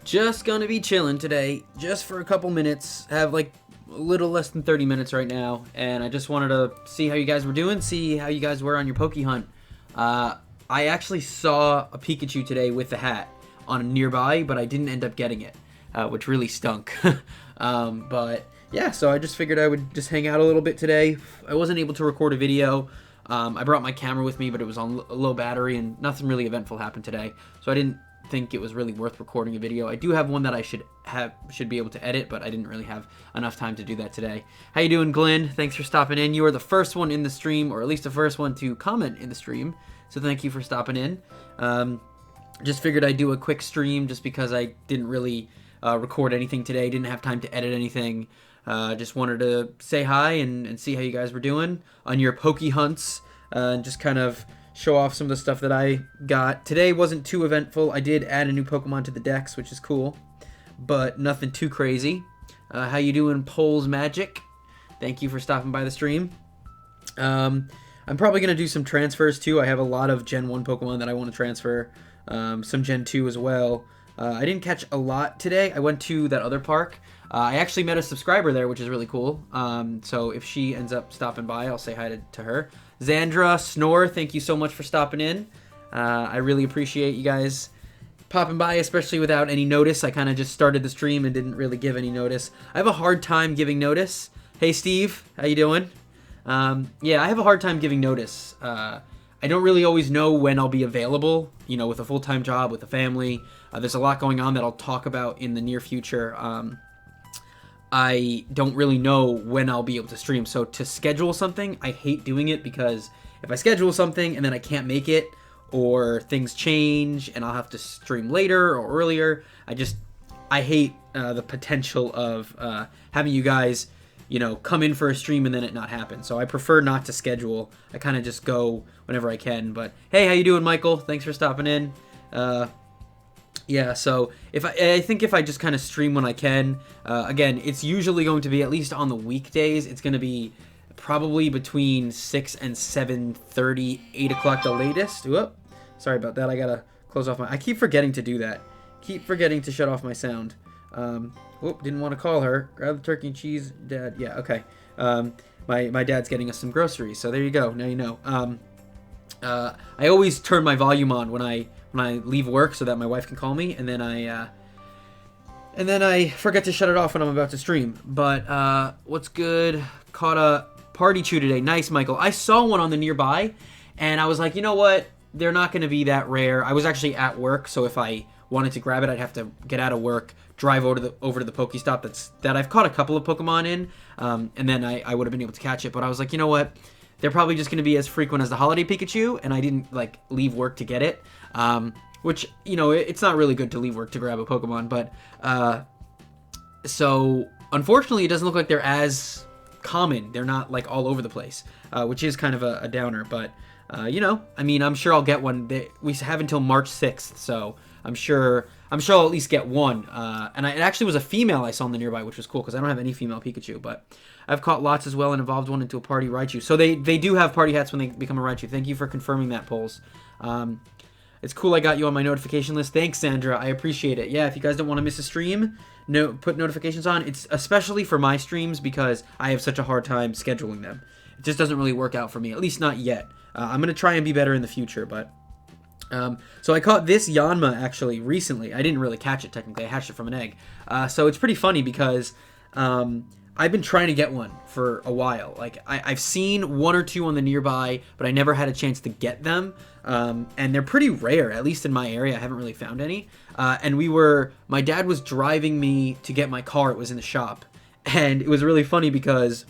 Just gonna be chilling today, just for a couple minutes. Have like a little less than 30 minutes right now, and I just wanted to see how you guys were doing, see how you guys were on your Poke Hunt. I actually saw a Pikachu today with the hat on nearby, but I didn't end up getting it, which really stunk. But yeah, so I just figured I would just hang out a little bit today. I wasn't able to record a video. I brought my camera with me, but it was on low battery, and nothing really eventful happened today, so I didn't think it was really worth recording a video. I do have one that I should be able to edit, but I didn't really have enough time to do that today. How you doing, Glenn? Thanks for stopping in. You are the first one in the stream, or at least the first one to comment in the stream, so thank you for stopping in. Just figured I'd do a quick stream just because I didn't really record anything today, didn't have time to edit anything. Just wanted to say hi and see how you guys were doing on your Poke Hunts, and just kind of show off some of the stuff that I got. Today wasn't too eventful. I did add a new Pokemon to the decks, which is cool, but nothing too crazy. How you doing, Poles Magic? Thank you for stopping by the stream. I'm probably going to do some transfers too. I have a lot of Gen 1 Pokemon that I want to transfer, some Gen 2 as well. I didn't catch a lot today. I went to that other park. I actually met a subscriber there, which is really cool. So if she ends up stopping by, I'll say hi to her. Xandra, Snore, thank you so much for stopping in. I really appreciate you guys popping by, especially without any notice. I kind of just started the stream and didn't really give any notice. I have a hard time giving notice. Hey, Steve, how you doing? Yeah, I have a hard time giving notice. I don't really always know when I'll be available, you know, with a full-time job, with a family. There's a lot going on that I'll talk about in the near future. I don't really know when I'll be able to stream. So to schedule something, I hate doing it, because if I schedule something and then I can't make it, or things change and I'll have to stream later or earlier, I hate the potential of having you guys, you know, come in for a stream and then it not happen. So I prefer not to schedule. I kind of just go whenever I can. But hey, how you doing, Michael? Thanks for stopping in. Yeah, so I think if I just kind of stream when I can, again, it's usually going to be, at least on the weekdays, it's going to be probably between 6 and 7:30, 8 o'clock the latest. Whoop, sorry about that. I got to close off I keep forgetting to do that. Keep forgetting to shut off my sound. Whoop, didn't want to call her. Grab the turkey and cheese, Dad. Yeah, okay. My dad's getting us some groceries, so there you go. Now you know. I always turn my volume on when I leave work so that my wife can call me, and then I forget to shut it off when I'm about to stream. But what's good? Caught a party chew today. Nice, Michael. I saw one on the nearby, and I was like, you know what? They're not going to be that rare. I was actually at work, so if I wanted to grab it, I'd have to get out of work, drive over to the Pokestop that I've caught a couple of Pokemon in, and then I would have been able to catch it. But I was like, you know what? They're probably just going to be as frequent as the holiday Pikachu, and I didn't like leave work to get it. Which, you know, it's not really good to leave work to grab a Pokemon, but so unfortunately it doesn't look like they're as common. They're not like all over the place, which is kind of a downer, but you know, I mean, I'm sure I'll get one. We have until March 6th, so I'm sure I'll at least get one. And it actually was a female I saw in the nearby, which was cool, because I don't have any female Pikachu, but I've caught lots as well and evolved one into a party Raichu. So they do have party hats when they become a Raichu. Thank you for confirming that, Poles. It's cool I got you on my notification list. Thanks, Sandra. I appreciate it. Yeah, if you guys don't want to miss a stream, put notifications on. It's especially for my streams, because I have such a hard time scheduling them. It just doesn't really work out for me, at least not yet. I'm going to try and be better in the future, but... so I caught this Yanma, actually, recently. I didn't really catch it, technically. I hatched it from an egg. So it's pretty funny, because... I've been trying to get one for a while. Like, I've seen one or two on the nearby, but I never had a chance to get them. And they're pretty rare, at least in my area. I haven't really found any. And my dad was driving me to get my car. It was in the shop. And it was really funny because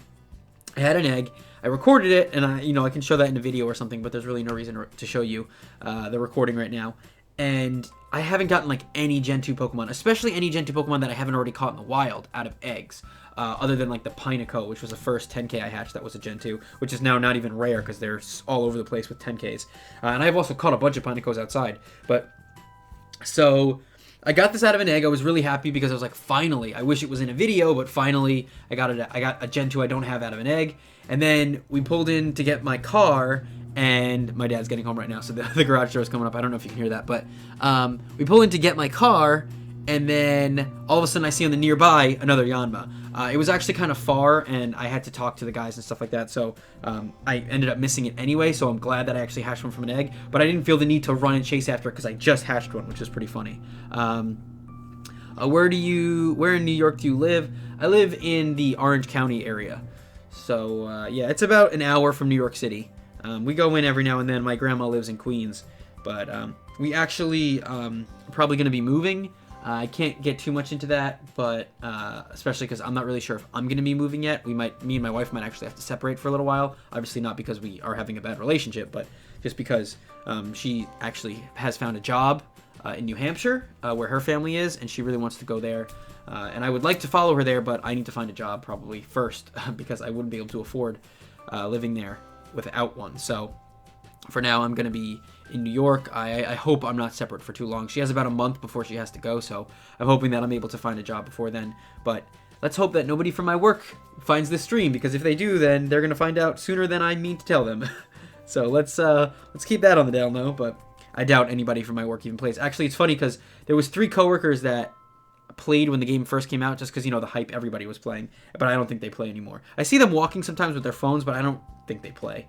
I had an egg. I recorded it, and I can show that in a video or something, but there's really no reason to show you the recording right now. And I haven't gotten like any Gen 2 Pokemon, especially any Gen 2 Pokemon that I haven't already caught in the wild out of eggs. Other than like the Pineco, which was the first 10K I hatched that was a Gen 2, which is now not even rare because they're all over the place with 10Ks. And I've also caught a bunch of Pinecos outside. But so I got this out of an egg. I was really happy because I was like, finally, I wish it was in a video, but finally I got a Gen 2 I don't have out of an egg. And then we pulled in to get my car, and my dad's getting home right now, so the garage door is coming up. I don't know if you can hear that, but we pull in to get my car, and then all of a sudden I see on the nearby another Yanma. It was actually kind of far, and I had to talk to the guys and stuff like that, so I ended up missing it anyway, so I'm glad that I actually hatched one from an egg, but I didn't feel the need to run and chase after it because I just hatched one, which is pretty funny. Where in New York do you live? I live in the Orange County area, so yeah, it's about an hour from New York City. We go in every now and then. My grandma lives in Queens, but we actually probably going to be moving. I can't get too much into that, but especially because I'm not really sure if I'm going to be moving yet. Me and my wife might actually have to separate for a little while. Obviously not because we are having a bad relationship, but just because she actually has found a job in New Hampshire where her family is, and she really wants to go there. And I would like to follow her there, but I need to find a job probably first because I wouldn't be able to afford living there without one. So for now, I'm going to be in New York. I hope I'm not separate for too long. She has about a month before she has to go, so I'm hoping that I'm able to find a job before then. But let's hope that nobody from my work finds this stream, because if they do, then they're going to find out sooner than I mean to tell them. So let's keep that on the down low, but I doubt anybody from my work even plays. Actually, it's funny because there was 3 coworkers that played when the game first came out, just because, you know, the hype, everybody was playing, but I don't think they play anymore. I see them walking sometimes with their phones, but I don't think they play.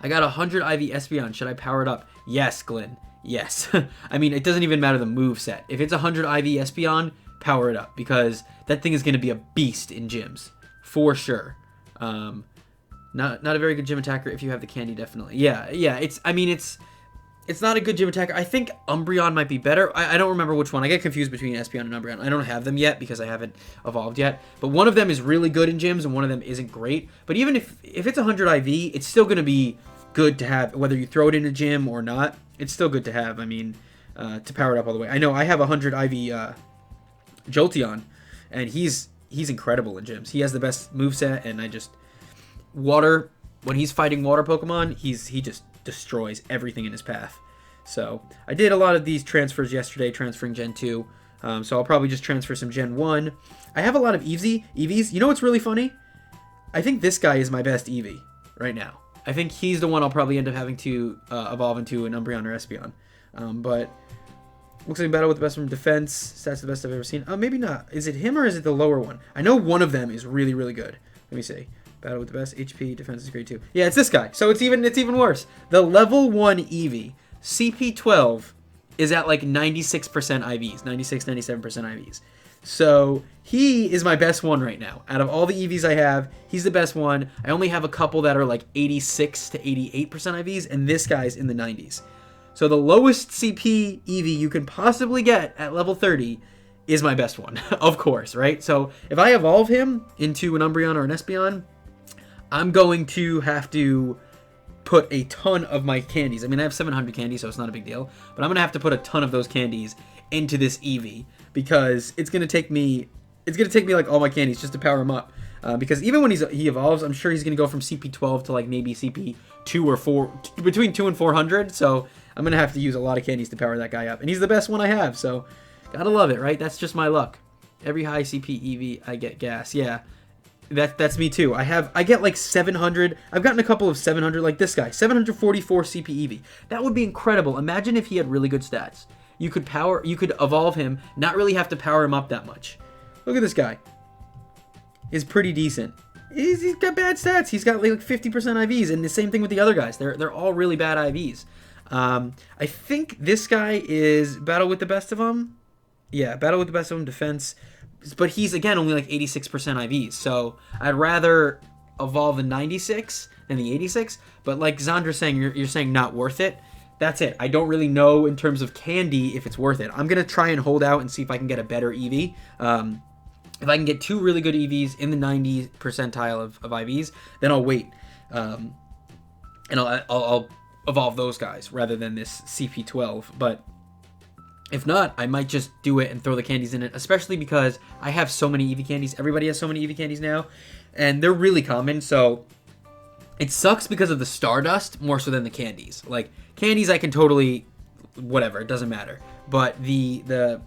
I got 100 IV Espeon. Should I power it up? Yes, Glenn. Yes. I mean, it doesn't even matter the move set. If it's 100 IV Espeon, power it up, because that thing is going to be a beast in gyms for sure. Not a very good gym attacker if you have the candy, definitely. Yeah. It's not a good gym attacker. I think Umbreon might be better. I don't remember which one. I get confused between Espeon and Umbreon. I don't have them yet because I haven't evolved yet. But one of them is really good in gyms and one of them isn't great. But even if it's 100 IV, it's still going to be good to have, whether you throw it in a gym or not. It's still good to have. I mean, to power it up all the way. I know I have 100 IV Jolteon, and he's incredible in gyms. He has the best moveset, and water, when he's fighting water Pokemon, he just destroys everything in his path. So I did a lot of these transfers yesterday, transferring Gen 2. So I'll probably just transfer some Gen 1. I have a lot of Eevees. You know what's really funny? I think this guy is my best Eevee right now. I think he's the one I'll probably end up having to evolve into an Umbreon or Espeon. But looks like battle with the best from defense. Stats the best I've ever seen. Maybe not. Is it him or is it the lower one? I know one of them is really, really good. Let me see. Battle with the best. HP, defense is great too. Yeah, it's this guy. So it's even worse. The level 1 Eevee, CP12, is at like 96% IVs. 96, 97% IVs. So he is my best one right now. Out of all the EVs I have, he's the best one. I only have a couple that are like 86 to 88% IVs, and this guy's in the 90s. So the lowest CP EV you can possibly get at level 30 is my best one, of course, right? So if I evolve him into an Umbreon or an Espeon, I'm going to have to put a ton of my candies. I mean, I have 700 candies, so it's not a big deal, but I'm going to have to put a ton of those candies into this Eevee, because it's going to take me like all my candies just to power him up. Because even when he evolves, I'm sure he's going to go from CP12 to like maybe CP2 or 4, between 2 and 400. So I'm going to have to use a lot of candies to power that guy up. And he's the best one I have, so gotta love it, right? That's just my luck. Every high CP Eevee, I get gas. Yeah, that's me too. I get like 700. I've gotten a couple of 700, like this guy, 744 CP Eevee. That would be incredible. Imagine if he had really good stats. You could evolve him, not really have to power him up that much. Look at this guy. He's pretty decent. He's got bad stats. He's got like 50% IVs, and the same thing with the other guys. They're all really bad IVs. I think this guy is battle with the best of them. Yeah, battle with the best of them, defense. But he's, again, only like 86% IVs. So I'd rather evolve the 96 than the 86. But like Zandra's saying, you're saying not worth it. That's it. I don't really know in terms of candy if it's worth it. I'm going to try and hold out and see if I can get a better Eevee. If I can get 2 really good EVs in the 90 percentile of IVs, then I'll wait. And I'll evolve those guys rather than this CP12. But if not, I might just do it and throw the candies in it, especially because I have so many Eevee candies. Everybody has so many Eevee candies now, and they're really common, so it sucks because of the Stardust more so than the candies. Like, candies I can totally, whatever, it doesn't matter. But the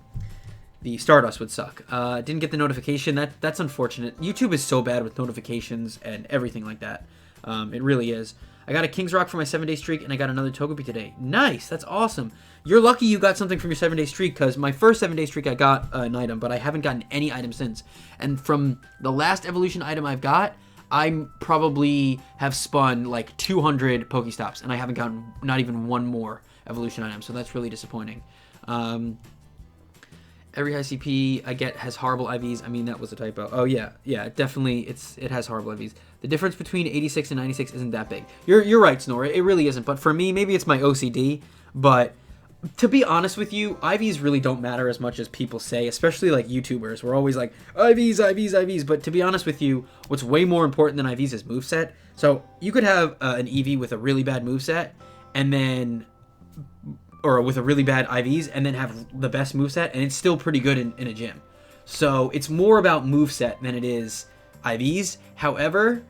Stardust would suck. Didn't get the notification. That's unfortunate. YouTube is so bad with notifications and everything like that. It really is. I got a King's Rock for my 7-day streak, and I got another Togepi today. Nice, that's awesome. You're lucky you got something from your 7-day streak, because my first 7-day streak I got an item, but I haven't gotten any item since. And from the last evolution item I've got, I probably have spun like 200 Pokestops, and I haven't gotten not even one more evolution item, so that's really disappointing. Every high CP I get has horrible IVs. I mean, that was a typo. Oh, yeah, definitely, it has horrible IVs. The difference between 86 and 96 isn't that big. You're right, Snora, it really isn't. But for me, maybe it's my OCD, but to be honest with you, IVs really don't matter as much as people say, especially like YouTubers. We're always like, IVs, but to be honest with you, what's way more important than IVs is moveset. So you could have an EV with a really bad moveset, and then... or with a really bad IVs, and then have the best moveset, and it's still pretty good in a gym. So it's more about moveset than it is IVs. However,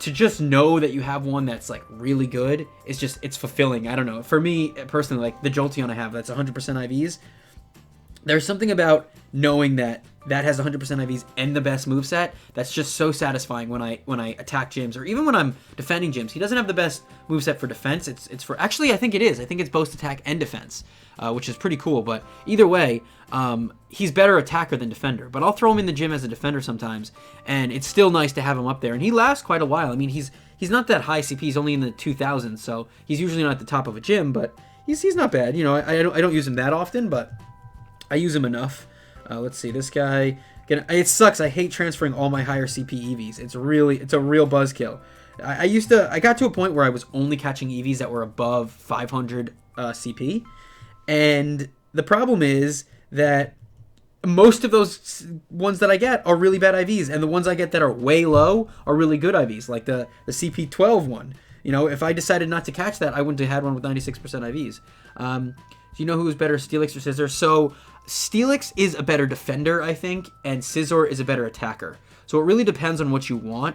to just know that you have one that's like really good, it's fulfilling. I don't know. For me personally, like the Jolteon I have, that's 100% IVs. There's something about knowing that has 100% IVs and the best moveset that's just so satisfying when I attack gyms, or even when I'm defending gyms. He doesn't have the best moveset for defense. It's for, actually I think it is. I think it's both attack and defense, which is pretty cool. But either way, he's better attacker than defender. But I'll throw him in the gym as a defender sometimes, and it's still nice to have him up there. And he lasts quite a while. I mean, he's not that high CP. He's only in the 2000s, so he's usually not at the top of a gym, but he's not bad. You know, I don't use him that often, but I use him enough. Let's see, this guy. Again, it sucks. I hate transferring all my higher CP EVs. It's a real buzzkill. I got to a point where I was only catching EVs that were above 500 CP, and the problem is that most of those ones that I get are really bad IVs, and the ones I get that are way low are really good IVs, like the CP12 one. You know, if I decided not to catch that, I wouldn't have had one with 96% IVs. Do you know who's better, Steelix or Scizor? So Steelix is a better defender, I think, and Scizor is a better attacker. So it really depends on what you want.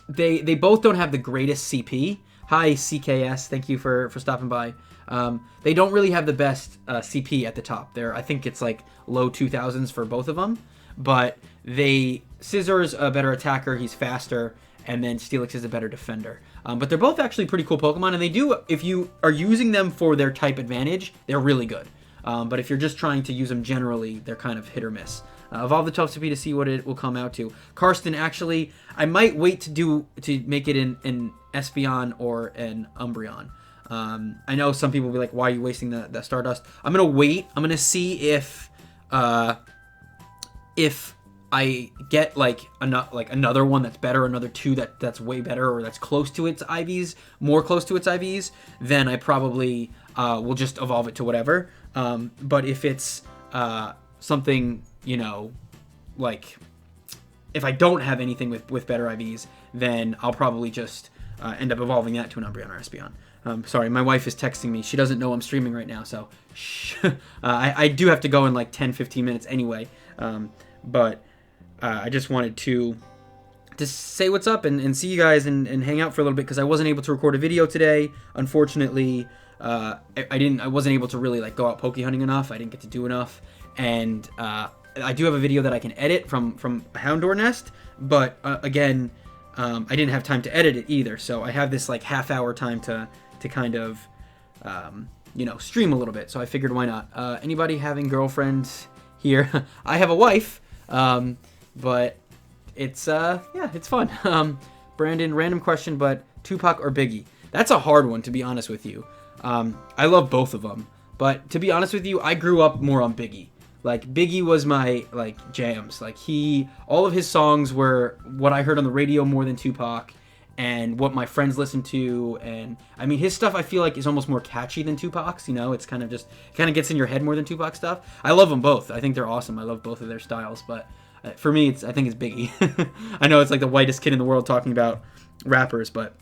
They both don't have the greatest CP. Hi, CKS. Thank you for stopping by. They don't really have the best CP at the top. I think it's like low 2000s for both of them. But Scizor's a better attacker. He's faster. And then Steelix is a better defender. But they're both actually pretty cool Pokemon, and they do, if you are using them for their type advantage, they're really good. But if you're just trying to use them generally, they're kind of hit or miss. Evolve the 12 CP to see what it will come out to. Karsten, actually, I might wait to make it an Espeon or an Umbreon. I know some people will be like, why are you wasting the Stardust? I'm going to wait. I'm going to see if I get like another one that's better, another two that's way better, or that's close to its IVs, more close to its IVs, then I probably will just evolve it to whatever. But if it's something, you know, like if I don't have anything with better IVs, then I'll probably just end up evolving that to an Umbreon or Espeon. Sorry, my wife is texting me. She doesn't know I'm streaming right now, so shh. I do have to go in like 10-15 minutes anyway. But I just wanted to say what's up and see you guys and hang out for a little bit, because I wasn't able to record a video today. Unfortunately, I wasn't able to really like go out Poke hunting enough. I didn't get to do enough, and I do have a video that I can edit from a Houndour nest, but again, I didn't have time to edit it either. So I have this like half-hour time to kind of you know, stream a little bit. So I figured, why not? Anybody having girlfriends here? I have a wife. But it's yeah, it's fun. Brandon, random question, but Tupac or Biggie? That's a hard one, to be honest with you. I love both of them, but to be honest with you, I grew up more on Biggie. Like Biggie was my like jams. Like all of his songs were what I heard on the radio more than Tupac, and what my friends listened to. And I mean, his stuff I feel like is almost more catchy than Tupac's. You know, it's kind of gets in your head more than Tupac stuff. I love them both. I think they're awesome. I love both of their styles, but for me, I think it's Biggie. I know it's like the whitest kid in the world talking about rappers, but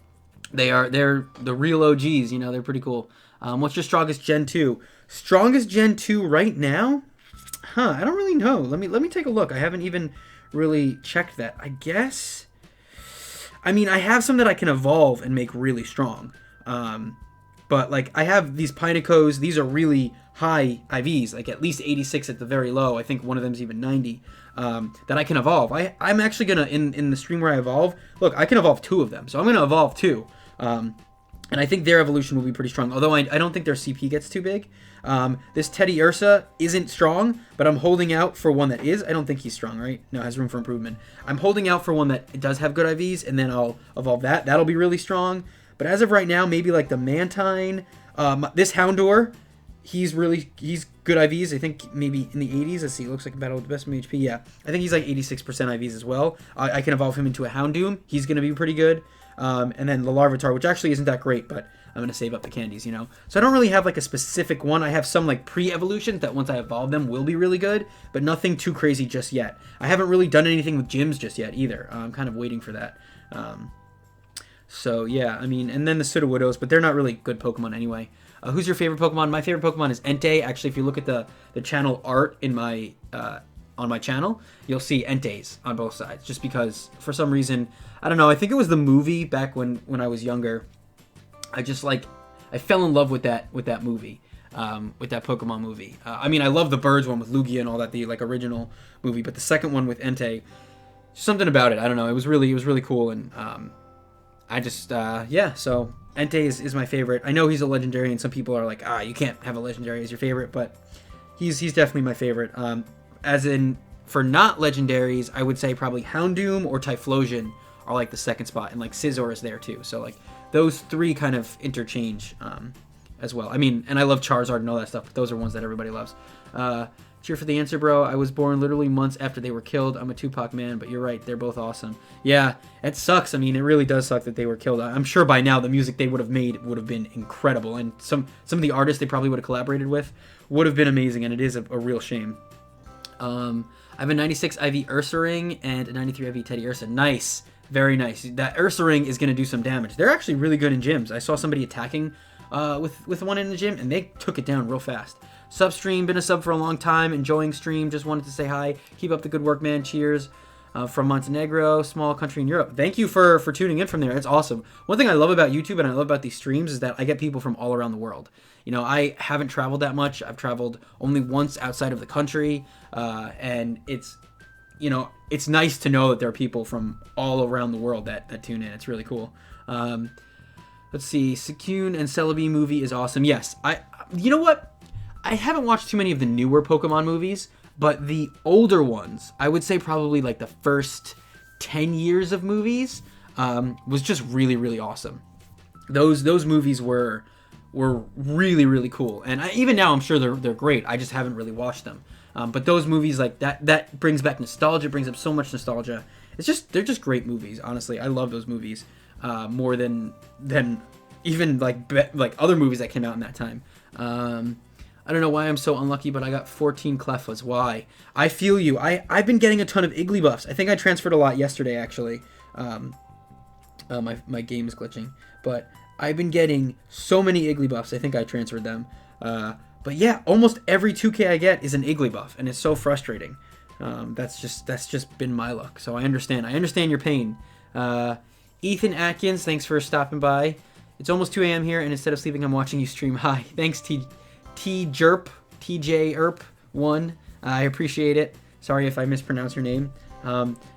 they're the real OGs. You know, they're pretty cool. What's your strongest Gen 2? Strongest Gen 2 right now? I don't really know. Let me take a look. I haven't even really checked that. I guess. I mean, I have some that I can evolve and make really strong. But like I have these Pinacos. These are really high IVs, like at least 86 at the very low. I think one of them's even 90. that I can evolve. I'm actually gonna in the stream where I evolve. Look, I can evolve 2 of them, so I'm gonna evolve 2. And I think their evolution will be pretty strong. Although I don't think their CP gets too big. This Teddy Ursa isn't strong, but I'm holding out for one that is. I don't think he's strong, right? No, has room for improvement. I'm holding out for one that does have good IVs, and then I'll evolve that. That'll be really strong. But as of right now, maybe like the Mantine. This Houndour, he's good IVs. I think maybe in the 80s. Let's see. It looks like a battle with the best HP. Yeah, I think he's like 86% IVs as well. I can evolve him into a Houndoom. He's going to be pretty good. And then the Larvitar, which actually isn't that great, but I'm going to save up the candies, you know? So I don't really have like a specific one. I have some like pre-evolutions that once I evolve them will be really good, but nothing too crazy just yet. I haven't really done anything with gyms just yet either. I'm kind of waiting for that. So yeah, I mean, and then the Sudowoodos, but they're not really good Pokemon anyway. Who's your favorite Pokemon? My favorite Pokemon is Entei. Actually, if you look at the channel art in my on my channel, you'll see Enteis on both sides, just because for some reason, I don't know, I think it was the movie back when I was younger. I fell in love with that movie, with that Pokemon movie. I mean, I love the Birds one with Lugia and all that, the like original movie, but the second one with Entei, something about it, I don't know, it was really cool, and I just yeah, so Entei is my favorite. I know he's a legendary, and some people are like, you can't have a legendary as your favorite, but he's definitely my favorite. As in, for not legendaries, I would say probably Houndoom or Typhlosion are like the second spot, and like Scizor is there too. So like those 3 kind of interchange as well. I mean, and I love Charizard and all that stuff, but those are ones that everybody loves. Cheer for the answer, bro. I was born literally months after they were killed. I'm a Tupac man, but you're right. They're both awesome. Yeah, it sucks. I mean, it really does suck that they were killed. I'm sure by now the music they would have made would have been incredible, and some of the artists they probably would have collaborated with would have been amazing, and it is a real shame. I have a 96 IV Ursaring and a 93 IV Teddy Ursa. Nice. Very nice. That Ursaring is going to do some damage. They're actually really good in gyms. I saw somebody attacking with one in the gym, and they took it down real fast. Substream, been a sub for a long time. Enjoying stream. Just wanted to say hi. Keep up the good work, man. Cheers. From Montenegro, small country in Europe. Thank you for tuning in from there. It's awesome. One thing I love about YouTube and I love about these streams is that I get people from all around the world. You know, I haven't traveled that much. I've traveled only once outside of the country, and it's, you know, it's nice to know that there are people from all around the world that tune in. It's really cool. Let's see. Suicune and Celebi movie is awesome. Yes, you know what? I haven't watched too many of the newer Pokemon movies, but the older ones, I would say probably like the first 10 years of movies, was just really, really awesome. Those movies were really, really cool, and even now I'm sure they're great. I just haven't really watched them. But those movies, like that brings back nostalgia, brings up so much nostalgia. They're just great movies. Honestly, I love those movies more than even like other movies that came out in that time. I don't know why I'm so unlucky, but I got 14 Clefas. Why? I feel you. I've been getting a ton of Iggly buffs. I think I transferred a lot yesterday, actually. My game is glitching. But I've been getting so many Iggly buffs. I think I transferred them. But yeah, almost every 2K I get is an Iggly buff, and it's so frustrating. That's just been my luck. So I understand. I understand your pain. Ethan Atkins, thanks for stopping by. It's almost 2 a.m. here, and instead of sleeping, I'm watching you stream. Hi. Thanks, TJ Erp 1. I appreciate it. Sorry if I mispronounce your name.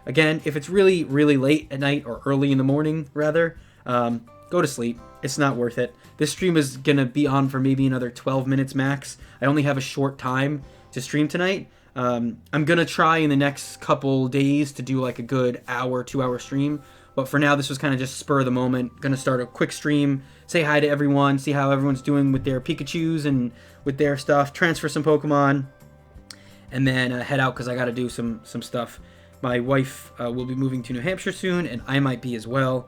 Again, if it's really, really late at night or early in the morning, rather, go to sleep. It's not worth it. This stream is going to be on for maybe another 12 minutes max. I only have a short time to stream tonight. I'm going to try in the next couple days to do like a good hour, 2-hour stream. But for now, this was kind of just spur of the moment. Going to start a quick stream, say hi to everyone, see how everyone's doing with their Pikachus and with their stuff, transfer some Pokemon, and then head out because I got to do some stuff. My wife will be moving to New Hampshire soon, and I might be as well.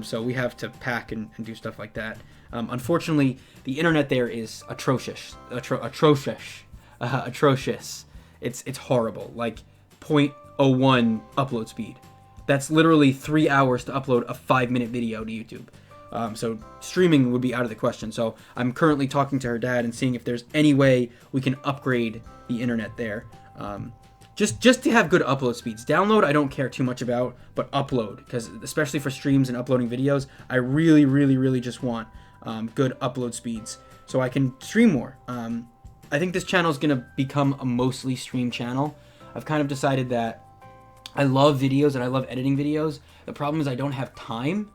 So we have to pack and do stuff like that. Unfortunately, the internet there is atrocious. Atrocious. It's horrible. Like 0.01 upload speed. That's literally 3 hours to upload a 5-minute video to YouTube. So streaming would be out of the question. So I'm currently talking to her dad and seeing if there's any way we can upgrade the internet there. Just to have good upload speeds. Download, I don't care too much about, but upload, because especially for streams and uploading videos, I really, really, really just want good upload speeds so I can stream more. I think this channel is going to become a mostly stream channel. I've kind of decided that I love videos and I love editing videos. The problem is I don't have time.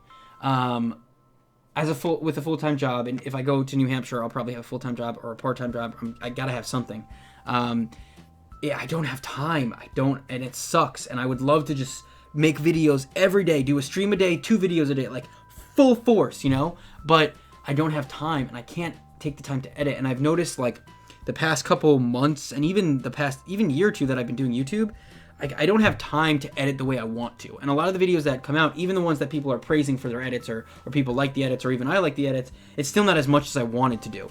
With a full-time job, and if I go to New Hampshire, I'll probably have a full-time job or a part-time job. I gotta have something. Yeah, I don't have time. And it sucks. And I would love to just make videos every day, do a stream a day, 2 videos a day, like full force, you know? But I don't have time, and I can't take the time to edit. And I've noticed, like, the past couple months, and even the past year or two that I've been doing YouTube, I don't have time to edit the way I want to. And a lot of the videos that come out, even the ones that people are praising for their edits, or people like the edits, or even I like the edits, it's still not as much as I wanted to do.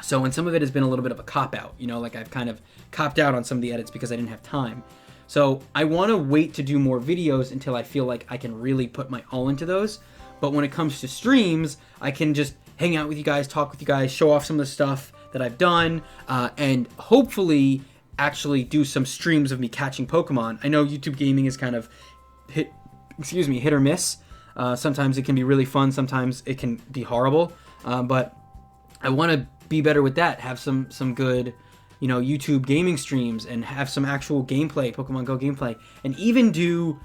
So, and some of it has been a little bit of a cop-out, you know, like I've kind of copped out on some of the edits because I didn't have time. So I want to wait to do more videos until I feel like I can really put my all into those. But when it comes to streams, I can just hang out with you guys, talk with you guys, show off some of the stuff that I've done, and hopefully actually do some streams of me catching Pokemon. I know YouTube gaming is kind of hit or miss. Sometimes it can be really fun, sometimes it can be horrible. But I want to be better with that, have some good, you know, YouTube gaming streams, and have some actual gameplay, Pokemon Go gameplay, and even do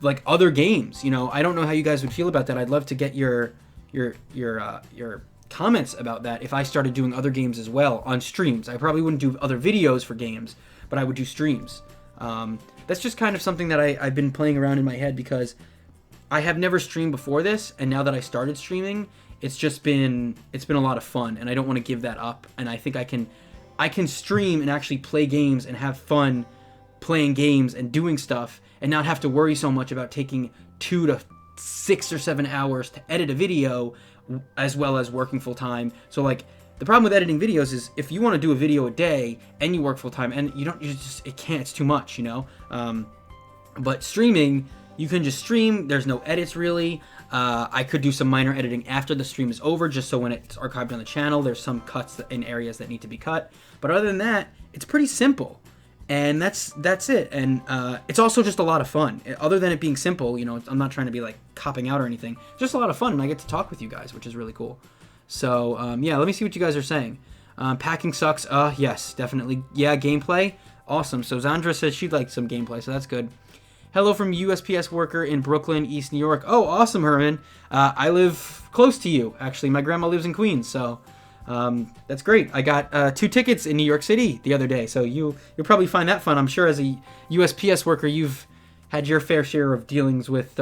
like other games. You know, I don't know how you guys would feel about that. I'd love to get your comments about that if I started doing other games as well on streams. I probably wouldn't do other videos for games, but I would do streams. That's just kind of something that I've been playing around in my head, because I have never streamed before this, and now that I started streaming, it's been a lot of fun, and I don't want to give that up. And I think I can stream and actually play games and have fun playing games and doing stuff, and not have to worry so much about taking 2 to 6 or 7 hours to edit a video, as well as working full time. So like, the problem with editing videos is if you want to do a video a day and you work full time, and it's too much, you know. But streaming, you can just stream. There's no edits really. I could do some minor editing after the stream is over, just so when it's archived on the channel, there's some cuts in areas that need to be cut. But other than that, it's pretty simple. And that's it. And it's also just a lot of fun. Other than it being simple, you know, I'm not trying to be like copping out or anything. It's just a lot of fun, and I get to talk with you guys, which is really cool. So yeah, let me see what you guys are saying. Packing sucks. Yes, definitely. Yeah, gameplay. Awesome. So Zandra says she'd like some gameplay, so that's good. Hello from USPS worker in Brooklyn, East New York. Oh, awesome, Herman. I live close to you, actually. My grandma lives in Queens, so that's great. I got 2 tickets in New York City the other day, so you'll probably find that fun. I'm sure as a USPS worker, you've had your fair share of dealings with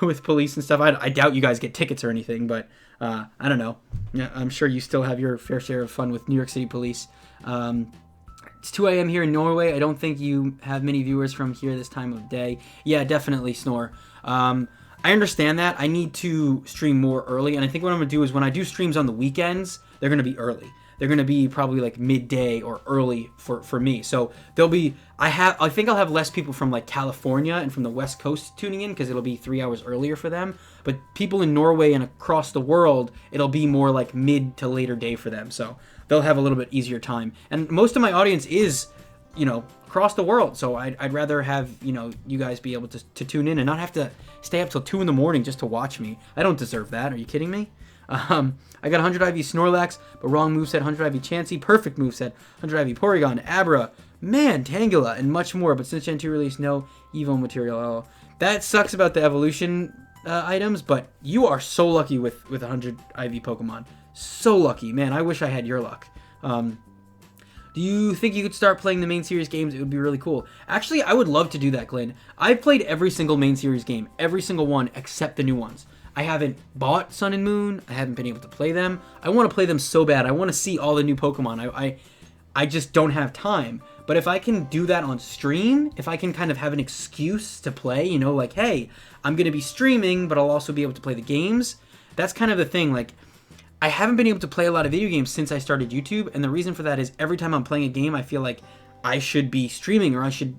with police and stuff. I doubt you guys get tickets or anything, but I don't know. Yeah, I'm sure you still have your fair share of fun with New York City police. It's 2 a.m. here in Norway. I don't think you have many viewers from here this time of day. Yeah, definitely, Snore. I understand that. I need to stream more early, and I think what I'm going to do is when I do streams on the weekends, they're going to be early. They're going to be probably like midday or early for me. So there'll be, I think I'll have less people from like California and from the West Coast tuning in, because it'll be 3 hours earlier for them. But people in Norway and across the world, it'll be more like mid to later day for them. So they'll have a little bit easier time. And most of my audience is, you know, across the world. So I'd rather have, you know, you guys be able to tune in and not have to stay up till 2 in the morning just to watch me. I don't deserve that. Are you kidding me? I got 100 IV Snorlax, but wrong moveset, 100 IV Chansey, perfect moveset, 100 IV Porygon, Abra, man, Tangela, and much more. But since Gen 2 released no Evo material, oh, that sucks about the evolution items, but you are so lucky with 100 IV Pokemon. So lucky. Man, I wish I had your luck. Do you think you could start playing the main series games? It would be really cool. Actually, I would love to do that, Glenn. I've played every single main series game, every single one except the new ones. I haven't bought Sun and Moon. I haven't been able to play them. I want to play them so bad. I want to see all the new Pokemon. I just don't have time. But if I can do that on stream, if I can kind of have an excuse to play, you know, like, hey, I'm going to be streaming, but I'll also be able to play the games. That's kind of the thing. Like, I haven't been able to play a lot of video games since I started YouTube. And the reason for that is every time I'm playing a game, I feel like I should be streaming, or I should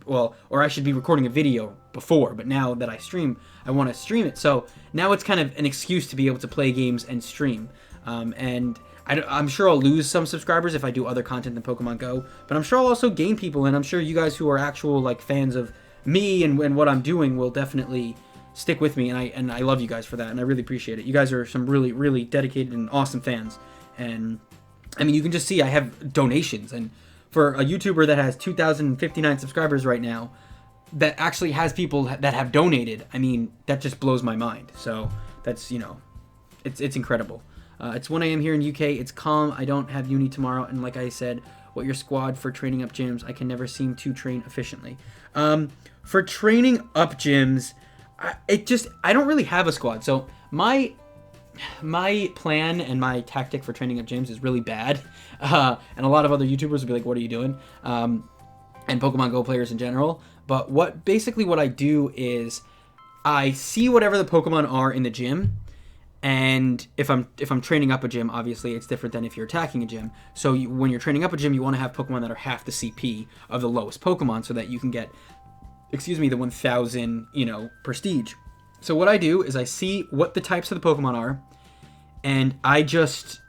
be recording a video before. But now that I stream, I want to stream it. So now it's kind of an excuse to be able to play games and stream. And I'm sure I'll lose some subscribers if I do other content than Pokemon Go. But I'm sure I'll also gain people. And I'm sure you guys who are actual like fans of me and what I'm doing will definitely stick with me. And I love you guys for that. And I really appreciate it. You guys are some really, really dedicated and awesome fans. And I mean, you can just see I have donations, and for a YouTuber that has 2,059 subscribers right now, that actually has people that have donated, I mean, that just blows my mind. So that's, it's incredible. It's 1 a.m. here in UK. It's calm. I don't have uni tomorrow. And like I said, what your squad for training up gyms? I can never seem to train efficiently. For training up gyms, I don't really have a squad. So my plan and my tactic for training up gyms is really bad. And a lot of other YouTubers will be like, what are you doing? And Pokemon Go players in general. But what I do is I see whatever the Pokemon are in the gym. And if I'm training up a gym, obviously it's different than if you're attacking a gym. So when you're training up a gym, you want to have Pokemon that are half the CP of the lowest Pokemon, so that you can get, the 1,000, prestige. So what I do is I see what the types of the Pokemon are, and I just,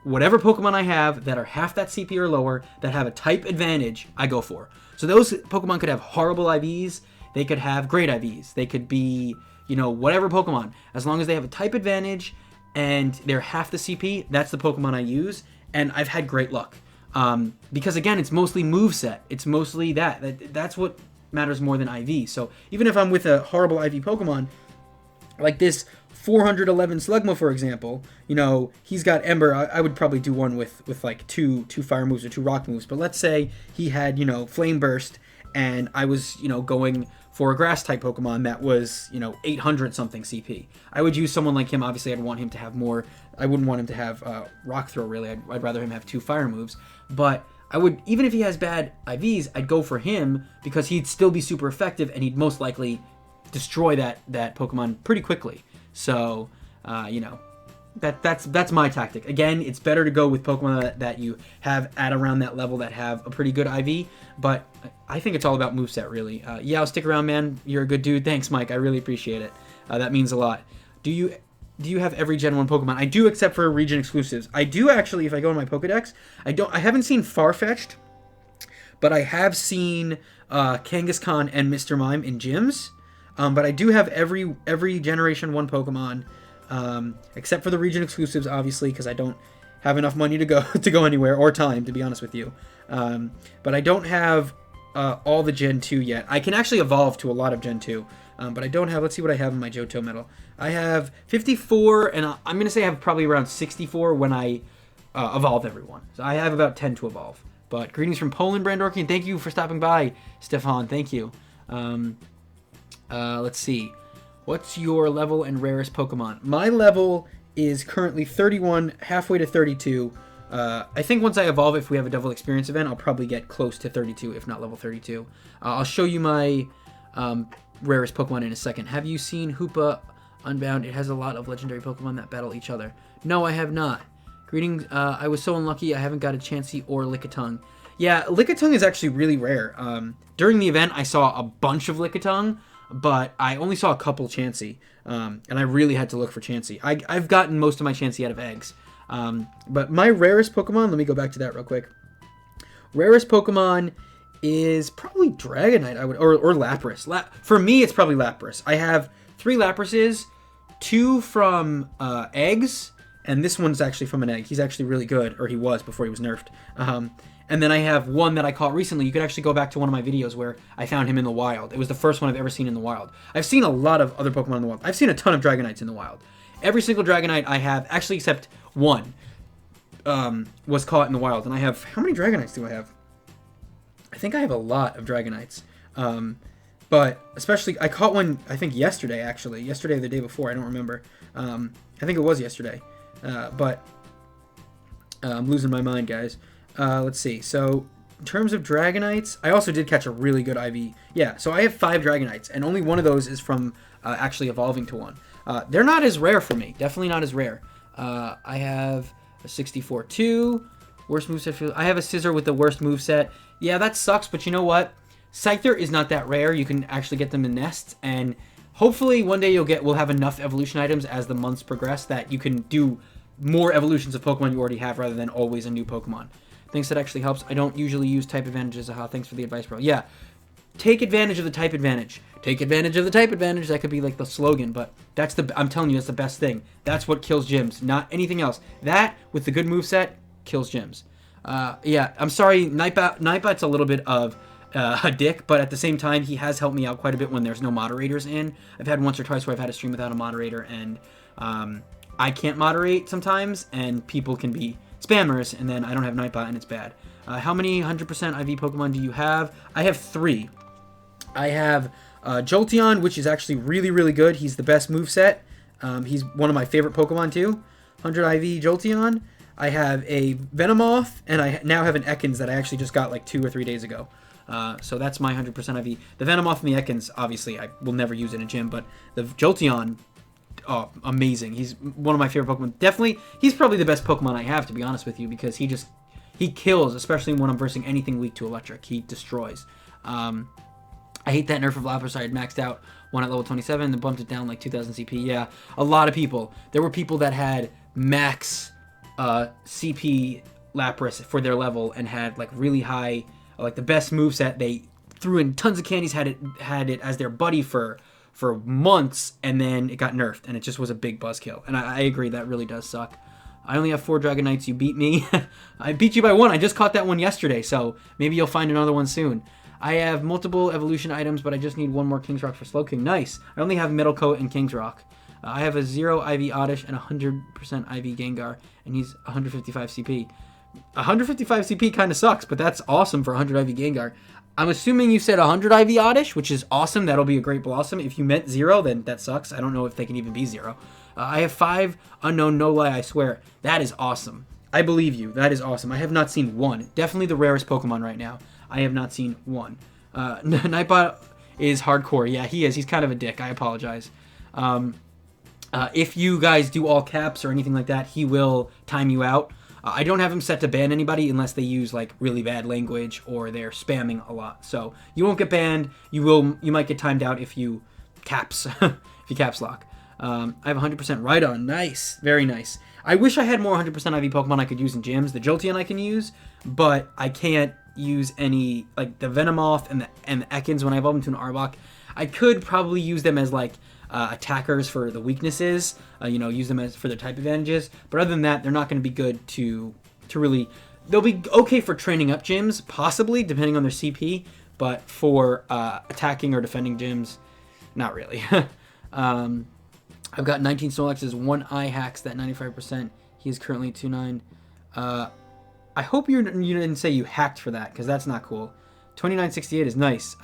whatever Pokemon I have that are half that CP or lower, that have a type advantage, I go for. So those Pokemon could have horrible IVs, they could have great IVs, they could be, whatever Pokemon. As long as they have a type advantage and they're half the CP, that's the Pokemon I use, and I've had great luck. Because again, it's mostly moveset. It's mostly that's what matters more than IV. So even if I'm with a horrible IV Pokemon, like this 411 Slugma, for example, he's got Ember. I would probably do one with like two fire moves or 2 rock moves. But let's say he had, Flame Burst, and I was, going for a grass type Pokemon that was, 800 something CP. I would use someone like him. Obviously, I'd want him to have more. I wouldn't want him to have Rock Throw, really. I'd rather him have 2 fire moves. But I would, even if he has bad IVs, I'd go for him because he'd still be super effective and he'd most likely destroy that Pokemon pretty quickly. So, that's my tactic. Again, it's better to go with Pokemon that you have at around that level that have a pretty good IV, but I think it's all about moveset, really. Yeah, I'll stick around, man. You're a good dude. Thanks, Mike. I really appreciate it. That means a lot. Do you have every Gen 1 Pokemon? I do, except for region exclusives. I do actually, if I go in my Pokedex. I haven't seen Farfetch'd, but I have seen Kangaskhan and Mr. Mime in gyms. But I do have every Generation 1 Pokemon, except for the region exclusives, obviously, because I don't have enough money to go anywhere, or time, to be honest with you. But I don't have all the Gen 2 yet. I can actually evolve to a lot of Gen 2, but I don't have, let's see what I have in my Johto medal. I have 54, and I'm going to say I have probably around 64 when I evolve everyone. So I have about 10 to evolve. But greetings from Poland, Brandorki, and thank you for stopping by, Stefan. Thank you. Let's see. What's your level and rarest Pokemon? My level is currently 31, halfway to 32. I think once I evolve, if we have a Devil Experience event, I'll probably get close to 32, if not level 32. I'll show you my rarest Pokemon in a second. Have you seen Hoopa Unbound? It has a lot of legendary Pokemon that battle each other. No, I have not. Greetings. I was so unlucky I haven't got a Chansey or Lickitung. Yeah, Lickitung is actually really rare. During the event, I saw a bunch of Lickitung, but I only saw a couple Chansey, and I really had to look for Chansey. I've gotten most of my Chansey out of eggs. But my rarest Pokemon, let me go back to that real quick. Rarest Pokemon is probably Dragonite, or Lapras. For me, it's probably Lapras. I have 3 Laprases, 2 from eggs, and this one's actually from an egg. He's actually really good, or he was before he was nerfed. And then I have one that I caught recently. You could actually go back to one of my videos where I found him in the wild. It was the first one I've ever seen in the wild. I've seen a lot of other Pokemon in the wild. I've seen a ton of Dragonites in the wild. Every single Dragonite I have, actually except one, was caught in the wild. And I have, how many Dragonites do I have? I think I have a lot of Dragonites. But especially, I caught one, I think yesterday, actually. Yesterday or the day before, I don't remember. I think it was yesterday. But I'm losing my mind, guys. Let's see. So, in terms of Dragonites, I also did catch a really good IV. Yeah, so I have 5 Dragonites, and only one of those is from actually evolving to one. They're not as rare for me. Definitely not as rare. I have a 64-2. Worst moveset. I have a Scizor with the worst moveset. Yeah, that sucks, but you know what? Scyther is not that rare. You can actually get them in nests, and hopefully one day we'll have enough evolution items as the months progress that you can do more evolutions of Pokemon you already have rather than always a new Pokemon. Thinks that actually helps. I don't usually use type advantages. Aha, thanks for the advice, bro. Yeah, take advantage of the type advantage. Take advantage of the type advantage. That could be like the slogan, but I'm telling you, that's the best thing. That's what kills gyms, not anything else. That, with the good moveset, kills gyms. Yeah, I'm sorry, Nightbot's a little bit of a dick, but at the same time, he has helped me out quite a bit when there's no moderators in. I've had once or twice where I've had a stream without a moderator, and I can't moderate sometimes, and people can be spammers, and then I don't have Nightbot, and it's bad. How many 100% IV Pokemon do you have? I have 3. I have Jolteon, which is actually really, really good. He's the best moveset. He's one of my favorite Pokemon, too. 100 IV Jolteon. I have a Venomoth, and I now have an Ekans that I actually just got like 2 or 3 days ago. So that's my 100% IV. The Venomoth and the Ekans, obviously, I will never use in a gym, but the Jolteon, oh, amazing. He's one of my favorite Pokemon. Definitely, he's probably the best Pokemon I have, to be honest with you, because he kills, especially when I'm versing anything weak to electric. He destroys. I hate that nerf of Lapras. I had maxed out one at level 27, then bumped it down like 2000 CP. Yeah, a lot of people. There were people that had max CP Lapras for their level and had like really high, like the best moveset. They threw in tons of candies, had it as their buddy for months, and then it got nerfed, and it just was a big buzzkill. And I agree, that really does suck. I only have 4 Dragonites. You beat me. I beat you by 1. I just caught that one yesterday, so maybe you'll find another one soon. I have multiple evolution items, but I just need 1 more King's Rock for Slowking. Nice. I only have Metal Coat and King's Rock. I have a 0 IV Oddish and 100% IV Gengar, and he's 155 CP. 155 CP kind of sucks, but that's awesome for 100 IV Gengar. I'm assuming you said 100 IV Oddish, which is awesome. That'll be a great Blossom. If you meant 0, then that sucks. I don't know if they can even be 0. I have 5 Unknown, no lie, I swear. That is awesome. I believe you. That is awesome. I have not seen 1. Definitely the rarest Pokemon right now. I have not seen 1. Nightbot is hardcore. Yeah, he is. He's kind of a dick. I apologize. If you guys do all caps or anything like that, he will time you out. I don't have him set to ban anybody unless they use like really bad language or they're spamming a lot. So you won't get banned. You might get timed out if you caps if you caps lock. I have 100% Rhydon. Nice, very nice. I wish I had more 100% IV Pokemon I could use in gyms. The Jolteon I can use, but I can't use any like the Venomoth and the Ekans when I evolve them to an Arbok. I could probably use them as like attackers for the weaknesses, use them as for their type advantages. But other than that, they're not going to be good to really. They'll be okay for training up gyms, possibly depending on their CP. But for attacking or defending gyms, not really. I've got 19 Snorlaxes, 1 eye hacks that 95%. He is currently 2.9. I hope you didn't say you hacked for that, because that's not cool. 2968 is nice.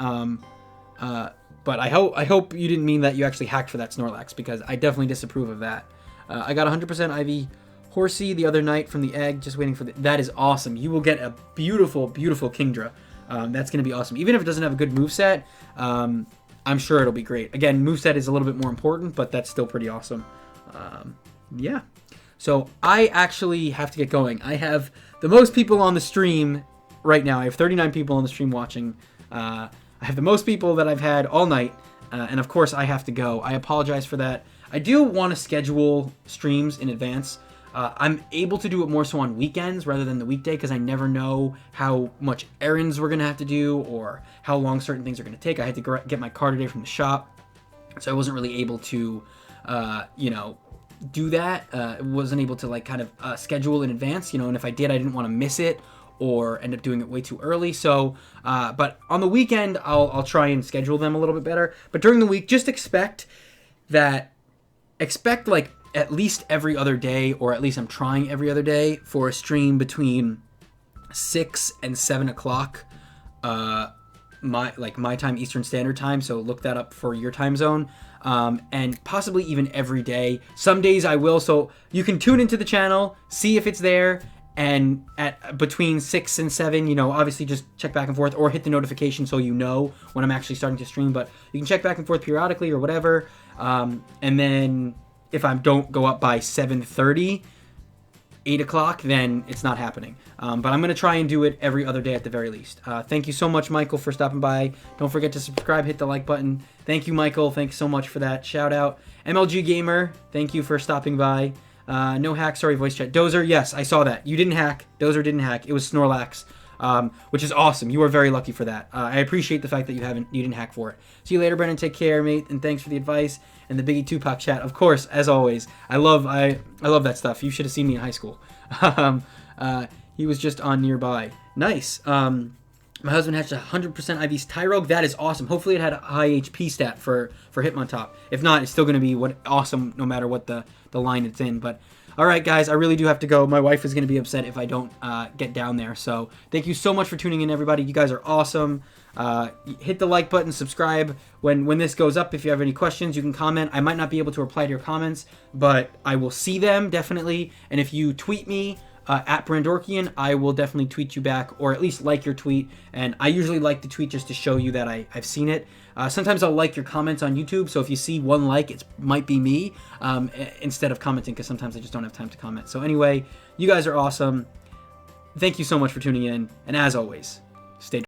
But I hope you didn't mean that you actually hacked for that Snorlax, because I definitely disapprove of that. I got 100% IV Horsey the other night from the egg, just waiting for that is awesome. You will get a beautiful, beautiful Kingdra. That's going to be awesome. Even if it doesn't have a good moveset, I'm sure it'll be great. Again, moveset is a little bit more important, but that's still pretty awesome. Yeah. So I actually have to get going. I have the most people on the stream right now. I have 39 people on the stream watching. I have the most people that I've had all night. And of course, I have to go. I apologize for that. I do want to schedule streams in advance. I'm able to do it more so on weekends rather than the weekday because I never know how much errands we're going to have to do or how long certain things are going to take. I had to get my car today from the shop, so I wasn't really able to, do that. Wasn't able to like kind of schedule in advance, and if I did, I didn't want to miss it or end up doing it way too early. So, but on the weekend, I'll try and schedule them a little bit better. But during the week, just expect like at least every other day, or at least I'm trying every other day for a stream between 6 and 7 o'clock, my time, Eastern Standard Time. So look that up for your time zone. And possibly even every day. Some days I will, so you can tune into the channel, see if it's there, and at between 6 and 7, obviously just check back and forth or hit the notification so you know when I'm actually starting to stream. But you can check back and forth periodically or whatever. And then if I don't go up by 7:30, 8 o'clock, then it's not happening. But I'm going to try and do it every other day at the very least. Thank you so much, Michael, for stopping by. Don't forget to subscribe, hit the like button. Thank you, Michael. Thanks so much for that shout out. MLG Gamer, thank you for stopping by. No hack, sorry, voice chat. Dozer, yes, I saw that. You didn't hack. Dozer didn't hack. It was Snorlax, which is awesome. You are very lucky for that. I appreciate the fact that you didn't hack for it. See you later, Brennan. Take care, mate, and thanks for the advice. And the Biggie Tupac chat, of course, as always. I love that stuff. You should have seen me in high school. He was just on nearby. Nice. My husband hatched 100% IV's Tyrogue. That is awesome. Hopefully it had a high HP stat for Hitmontop. If not, it's still going to be awesome no matter what the line it's in. But all right, guys, I really do have to go. My wife is going to be upset if I don't get down there. So thank you so much for tuning in, everybody. You guys are awesome. Hit the like button, subscribe. When this goes up, if you have any questions, you can comment. I might not be able to reply to your comments, but I will see them definitely. And if you tweet me, at Brandorkian, I will definitely tweet you back, or at least like your tweet. And I usually like the tweet just to show you that I've seen it. Sometimes I'll like your comments on YouTube, so if you see one like, it might be me, instead of commenting, because sometimes I just don't have time to comment. So anyway, you guys are awesome. Thank you so much for tuning in, and as always, stay